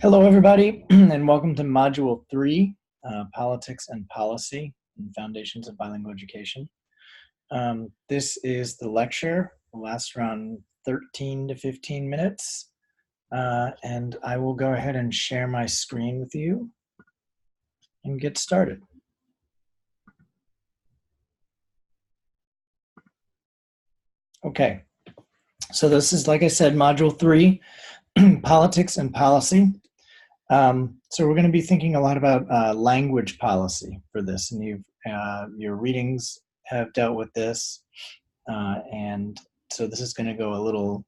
Hello, everybody, and welcome to Module 3, Politics and Policy and Foundations of Bilingual Education. This is the lecture. It will last around 13 to 15 minutes, and I will go ahead and share my screen with you and get started. Okay, so this is, like I said, Module 3, Politics and Policy. So we're going to be thinking a lot about language policy for this, and your readings have dealt with this, and so this is going to go a little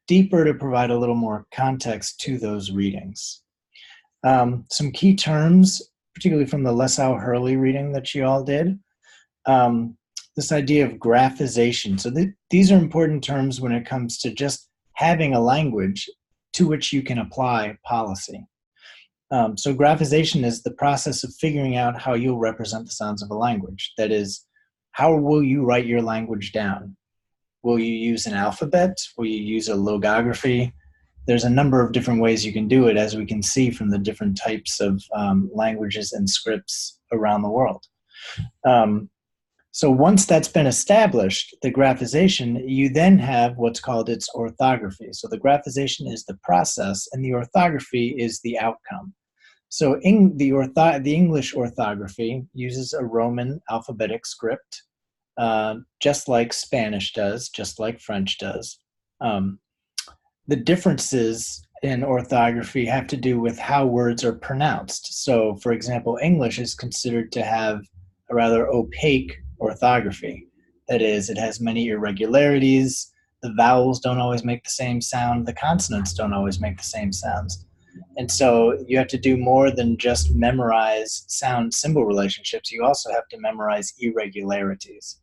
deeper to provide a little more context to those readings. Some key terms, particularly from the Lessau-Hurley reading that you all did, this idea of graphization. So these are important terms when it comes to just having a language to which you can apply policy. So graphization is the process of figuring out how you'll represent the sounds of a language. That is, how will you write your language down? Will you use an alphabet? Will you use a logography? There's a number of different ways you can do it, as we can see from the different types of languages and scripts around the world. So once that's been established, the graphization, you then have what's called its orthography. So the graphization is the process, and the orthography is the outcome. So the English orthography uses a Roman alphabetic script, just like Spanish does, just like French does. The differences in orthography have to do with how words are pronounced. So, for example, English is considered to have a rather opaque orthography. That is, it has many irregularities. The vowels don't always make the same sound. The consonants don't always make the same sounds. And so you have to do more than just memorize sound-symbol relationships. You also have to memorize irregularities.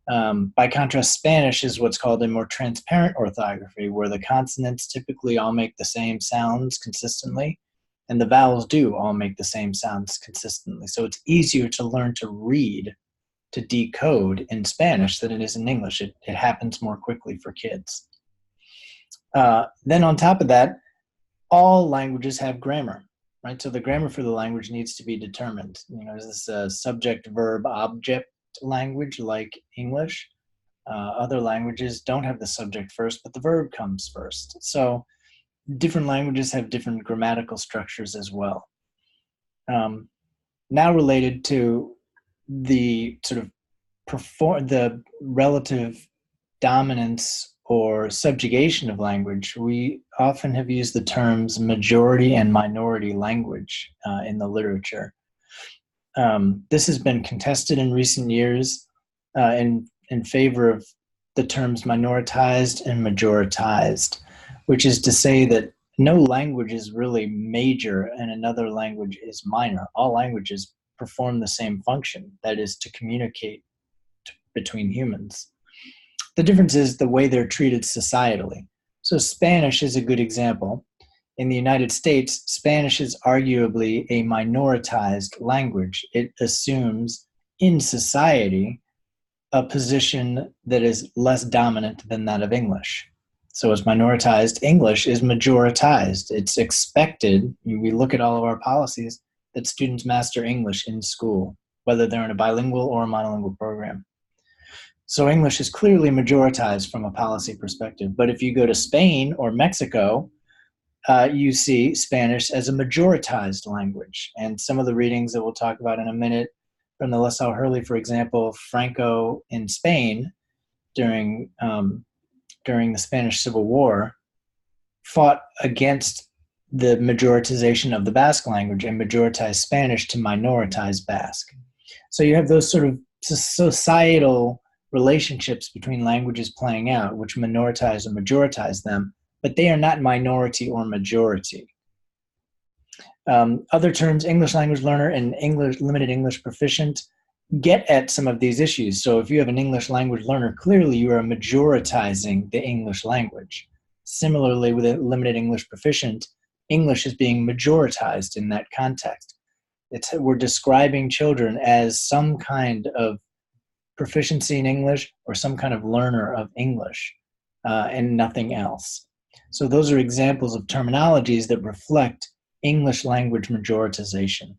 By contrast, Spanish is what's called a more transparent orthography, where the consonants typically all make the same sounds consistently, and the vowels do all make the same sounds consistently. So it's easier to learn to read, to decode in Spanish than it is in English. It happens more quickly for kids. Then on top of that, all languages have grammar, right? So the grammar for the language needs to be determined. Is this a subject, verb, object language like English? Other languages don't have the subject first, but the verb comes first. So different languages have different grammatical structures as well. Now related to the sort of the relative dominance or subjugation of language, we often have used the terms majority and minority language in the literature. This has been contested in recent years in favor of the terms minoritized and majoritized, which is to say that no language is really major and another language is minor. All languages perform the same function, that is, to communicate between humans. The difference is the way they're treated societally. So Spanish is a good example. In the United States, Spanish is arguably a minoritized language. It assumes in society a position that is less dominant than that of English. So as minoritized, English is majoritized. It's expected, we look at all of our policies, that students master English in school, whether they're in a bilingual or a monolingual program. So English is clearly majoritized from a policy perspective. But if you go to Spain or Mexico, you see Spanish as a majoritized language. And some of the readings that we'll talk about in a minute from the Lessau-Hurley, for example, Franco in Spain during the Spanish Civil War fought against the majoritization of the Basque language and majoritized Spanish to minoritize Basque. So you have those sort of societal relationships between languages playing out, which minoritize or majoritize them, but they are not minority or majority. Other terms, English language learner and limited English proficient, get at some of these issues. So if you have an English language learner, clearly you are majoritizing the English language. Similarly, with a limited English proficient, English is being majoritized in that context. We're describing children as some kind of proficiency in English or some kind of learner of English and nothing else. So those are examples of terminologies that reflect English language majoritization.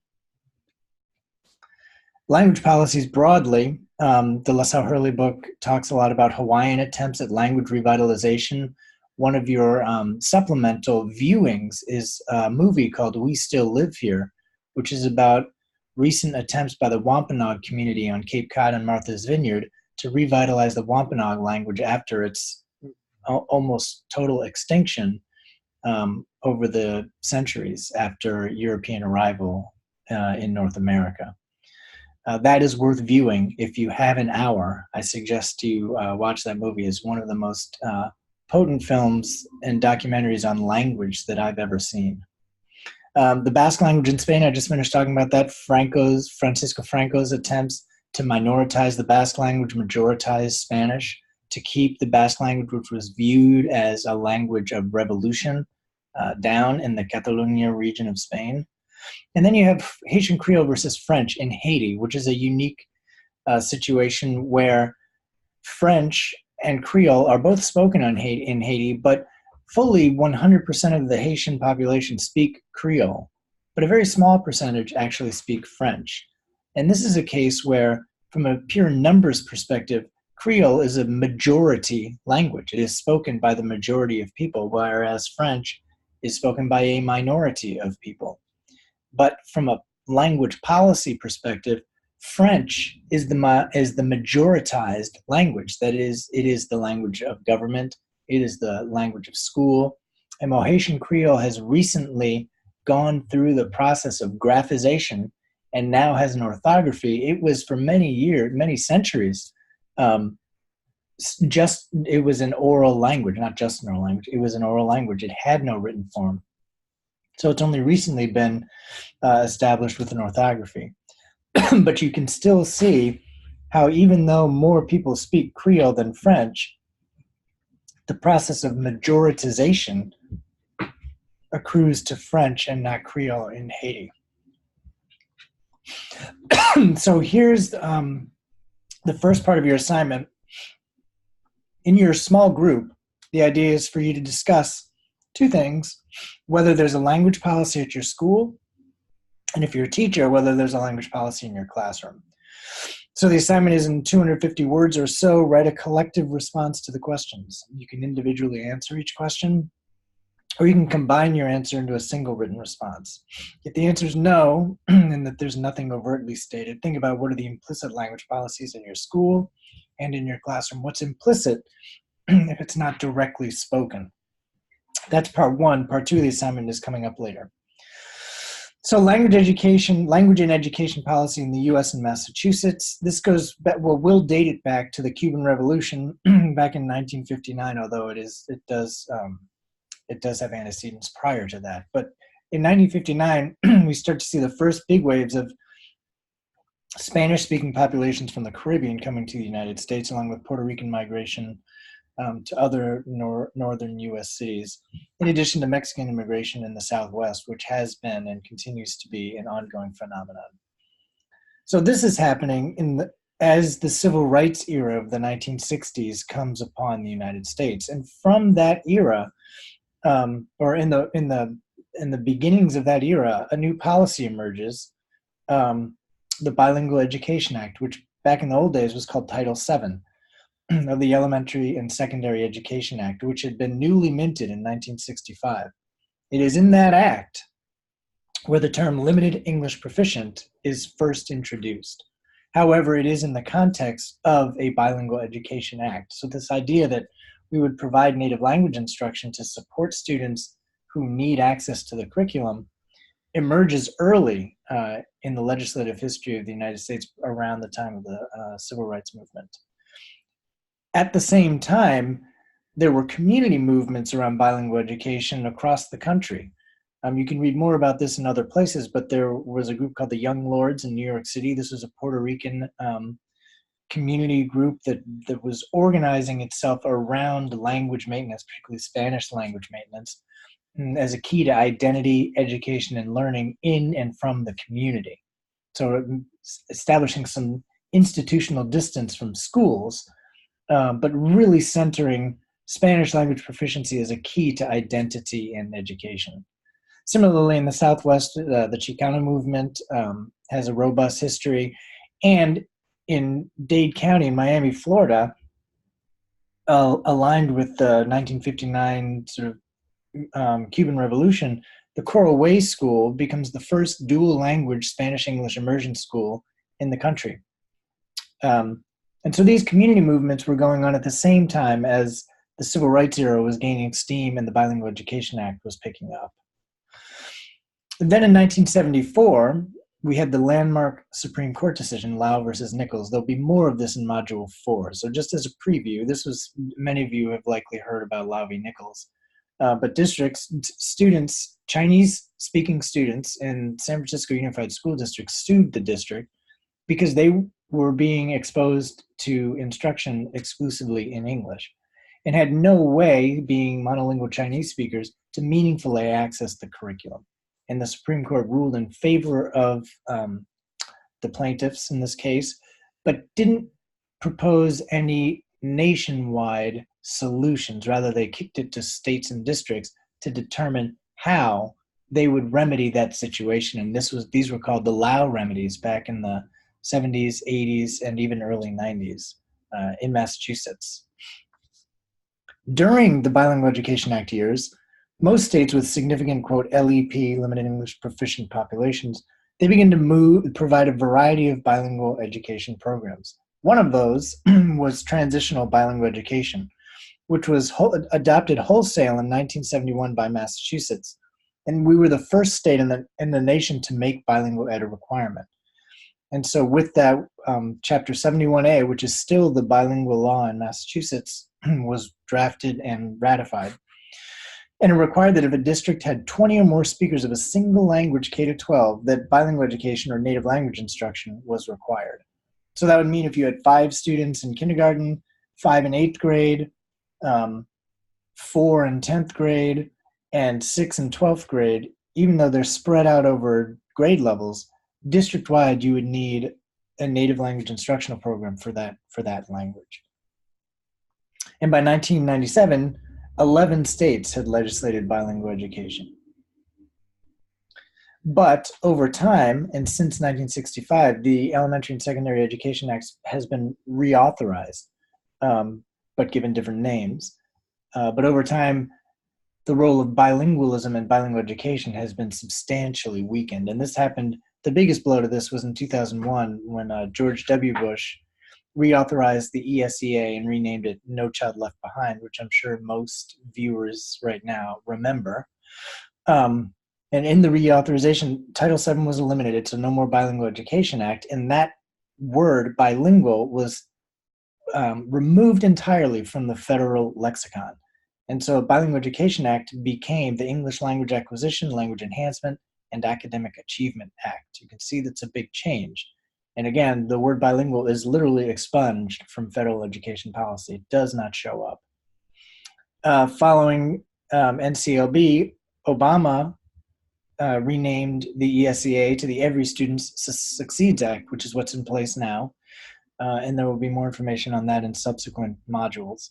Language policies broadly, the LaSalle Hurley book talks a lot about Hawaiian attempts at language revitalization. One of your supplemental viewings is a movie called We Still Live Here, which is about recent attempts by the Wampanoag community on Cape Cod and Martha's Vineyard to revitalize the Wampanoag language after its almost total extinction over the centuries after European arrival in North America. That is worth viewing. If you have an hour, I suggest you watch that movie. It's one of the most potent films and documentaries on language that I've ever seen. The Basque language in Spain, I just finished talking about that. Francisco Franco's attempts to minoritize the Basque language, majoritize Spanish, to keep the Basque language, which was viewed as a language of revolution, down in the Catalonia region of Spain. And then you have Haitian Creole versus French in Haiti, which is a unique situation where French and Creole are both spoken in Haiti, but fully 100% of the Haitian population speak Creole, but a very small percentage actually speak French. And this is a case where, from a pure numbers perspective, Creole is a majority language. It is spoken by the majority of people, whereas French is spoken by a minority of people. But from a language policy perspective, French is the majoritized language. That is, it is the language of government. It is the language of school. And while Haitian Creole has recently gone through the process of graphization and now has an orthography, it was for many years, many centuries, it was an oral language, not just an oral language. It was an oral language. It had no written form. So it's only recently been established with an orthography. But you can still see how, even though more people speak Creole than French, the process of majoritization accrues to French and not Creole in Haiti. So here's the first part of your assignment. In your small group, the idea is for you to discuss two things: whether there's a language policy at your school, and if you're a teacher, whether there's a language policy in your classroom. So the assignment is in 250 words or so. Write a collective response to the questions. You can individually answer each question, or you can combine your answer into a single written response. If the answer is no, and that there's nothing overtly stated, think about what are the implicit language policies in your school and in your classroom. What's implicit if it's not directly spoken? That's part one. Part two of the assignment is coming up later. So language and education policy in the U.S. and Massachusetts. This goes back, well, we'll date it back to the Cuban Revolution back in 1959, although it does have antecedents prior to that. But in 1959, we start to see the first big waves of Spanish-speaking populations from the Caribbean coming to the United States, along with Puerto Rican migration to other northern U.S. cities, in addition to Mexican immigration in the Southwest, which has been and continues to be an ongoing phenomenon. So this is happening as the civil rights era of the 1960s comes upon the United States, and from that era, or in the beginnings of that era, a new policy emerges, the Bilingual Education Act, which back in the old days was called Title VII. Of the Elementary and Secondary Education Act, which had been newly minted in 1965. It is in that act where the term limited English proficient is first introduced. However, it is in the context of a Bilingual Education Act. So this idea that we would provide native language instruction to support students who need access to the curriculum emerges early in the legislative history of the United States around the time of the Civil Rights Movement. At the same time, there were community movements around bilingual education across the country. You can read more about this in other places, but there was a group called the Young Lords in New York City. This was a Puerto Rican community group that was organizing itself around language maintenance, particularly Spanish language maintenance, as a key to identity, education, and learning in and from the community. So establishing some institutional distance from schools, but really centering Spanish language proficiency as a key to identity and education. Similarly, in the Southwest, the Chicano movement has a robust history. And in Dade County in Miami, Florida, aligned with the 1959 sort of Cuban Revolution, the Coral Way School becomes the first dual language Spanish-English immersion school in the country. And so these community movements were going on at the same time as the Civil Rights era was gaining steam and the Bilingual Education Act was picking up. And then in 1974, we had the landmark Supreme Court decision, Lau versus Nichols. There'll be more of this in Module 4. So just as a preview, many of you have likely heard about Lau v. Nichols. But students, Chinese-speaking students in San Francisco Unified School District sued the district because they were being exposed to instruction exclusively in English and had no way, being monolingual Chinese speakers, to meaningfully access the curriculum. And the Supreme Court ruled in favor of the plaintiffs in this case, but didn't propose any nationwide solutions. Rather, they kicked it to states and districts to determine how they would remedy that situation. And these were called the Lau remedies back in the 70s, 80s, and even early 90s in Massachusetts. During the Bilingual Education Act years, most states with significant, quote, LEP, limited English proficient populations, they begin to provide a variety of bilingual education programs. One of those was transitional bilingual education, which was adopted wholesale in 1971 by Massachusetts. And we were the first state in the nation to make bilingual ed a requirement. And so with that, Chapter 71A, which is still the bilingual law in Massachusetts, was drafted and ratified. And it required that if a district had 20 or more speakers of a single language K-12, that bilingual education or native language instruction was required. So that would mean if you had 5 students in kindergarten, 5 in 8th grade, 4 in 10th grade, and 6 in 12th grade, even though they're spread out over grade levels, district-wide you would need a native language instructional program for that language. And by 1997, 11 states had legislated bilingual education. But over time, and since 1965, the Elementary and Secondary Education Act has been reauthorized, but given different names. But over time, the role of bilingualism and bilingual education has been substantially weakened. And this happened, the biggest blow to this was in 2001 when George W. Bush reauthorized the ESEA and renamed it No Child Left Behind, which I'm sure most viewers right now remember. And in the reauthorization, Title VII was eliminated, so no more Bilingual Education Act, and that word, bilingual, was removed entirely from the federal lexicon. And so Bilingual Education Act became the English Language Acquisition, Language Enhancement, and Academic Achievement Act. You can see that's a big change. And again, the word bilingual is literally expunged from federal education policy. It does not show up. Following NCLB, Obama renamed the ESEA to the Every Student Succeeds Act, which is what's in place now. And there will be more information on that in subsequent modules.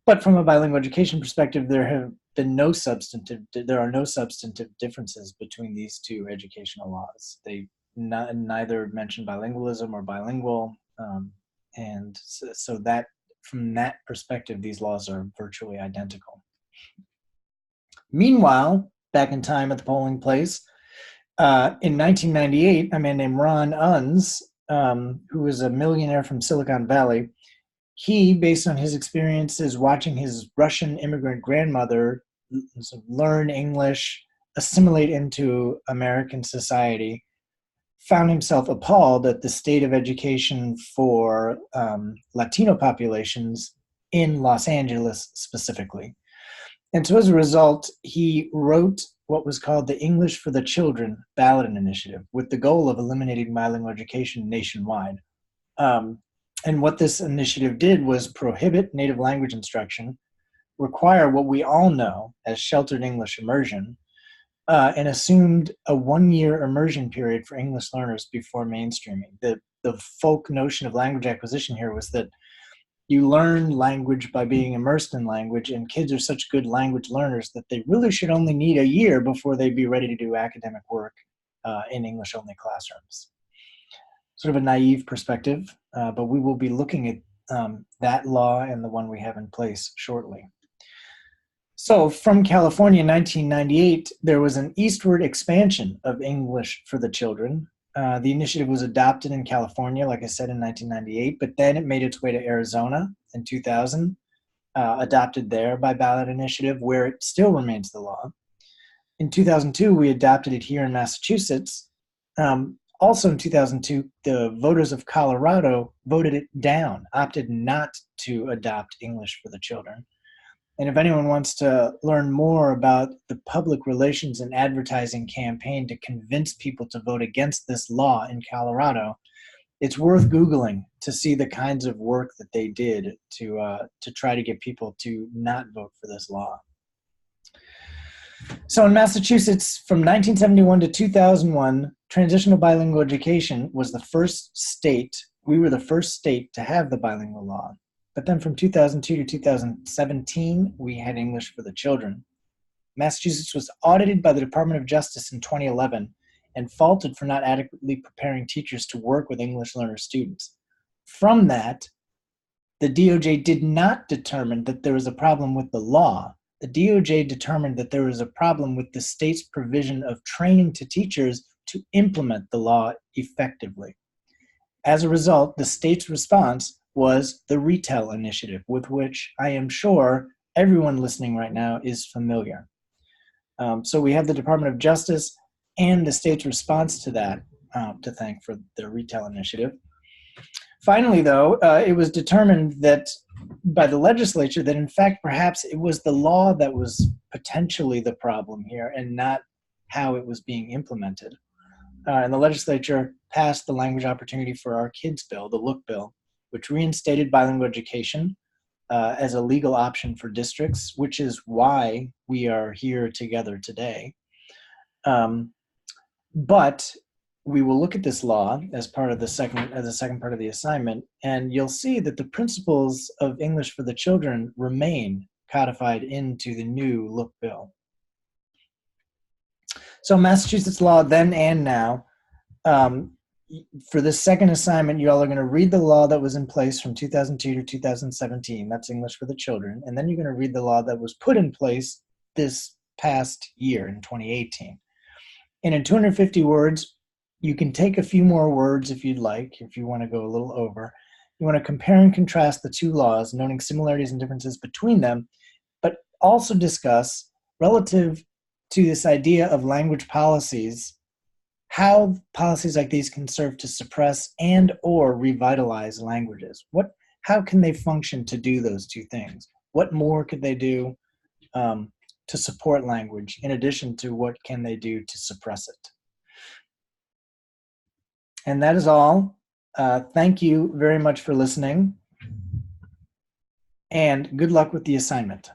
But from a bilingual education perspective, there are no substantive differences between these two educational laws. They neither mention bilingualism or bilingual, and so that from that perspective, these laws are virtually identical. Meanwhile, back in time at the polling place, in 1998, a man named Ron Unz, who was a millionaire from Silicon Valley, he, based on his experiences watching his Russian immigrant grandmother learn English, assimilate into American society, found himself appalled at the state of education for Latino populations in Los Angeles specifically. And so as a result, he wrote what was called the English for the Children ballot initiative with the goal of eliminating bilingual education nationwide. And what this initiative did was prohibit native language instruction, require what we all know as sheltered English immersion, and assumed a 1-year immersion period for English learners before mainstreaming. The folk notion of language acquisition here was that you learn language by being immersed in language, and kids are such good language learners that they really should only need a year before they'd be ready to do academic work in English-only classrooms. Sort of a naive perspective, but we will be looking at that law and the one we have in place shortly. So from California in 1998, there was an eastward expansion of English for the children. The initiative was adopted in California, like I said, in 1998, but then it made its way to Arizona in 2000, adopted there by ballot initiative, where it still remains the law. In 2002, we adopted it here in Massachusetts. Also in 2002, the voters of Colorado voted it down, opted not to adopt English for the children. And if anyone wants to learn more about the public relations and advertising campaign to convince people to vote against this law in Colorado, it's worth Googling to see the kinds of work that they did to try to get people to not vote for this law. So in Massachusetts, from 1971 to 2001, transitional bilingual education was the first state, we were the first state to have the bilingual law. But then from 2002 to 2017, we had English for the children. Massachusetts was audited by the Department of Justice in 2011 and faulted for not adequately preparing teachers to work with English learner students. From that, the DOJ did not determine that there was a problem with the law. The DOJ determined that there was a problem with the state's provision of training to teachers to implement the law effectively. As a result, the state's response was the Retell Initiative, with which I am sure everyone listening right now is familiar. So we have the Department of Justice and the state's response to that to thank for the Retell Initiative. Finally, though, it was determined that by the legislature that in fact perhaps it was the law that was potentially the problem here and not how it was being implemented. And the legislature passed the Language Opportunity for Our Kids bill, the LOOK bill, which reinstated bilingual education as a legal option for districts, which is why we are here together today. But we will look at this law as part of the second part of the assignment, and you'll see that the principles of English for the children remain codified into the new LOOK bill. So Massachusetts law then and now, for this second assignment, you all are going to read the law that was in place from 2002 to 2017. That's English for the children. And then you're going to read the law that was put in place this past year in 2018. And in 250 words, you can take a few more words if you'd like, if you want to go a little over. You want to compare and contrast the two laws, noting similarities and differences between them, but also discuss, relative to this idea of language policies, how policies like these can serve to suppress and or revitalize languages. How can they function to do those two things? What more could they do to support language in addition to what can they do to suppress it? And that is all. Thank you very much for listening, and good luck with the assignment.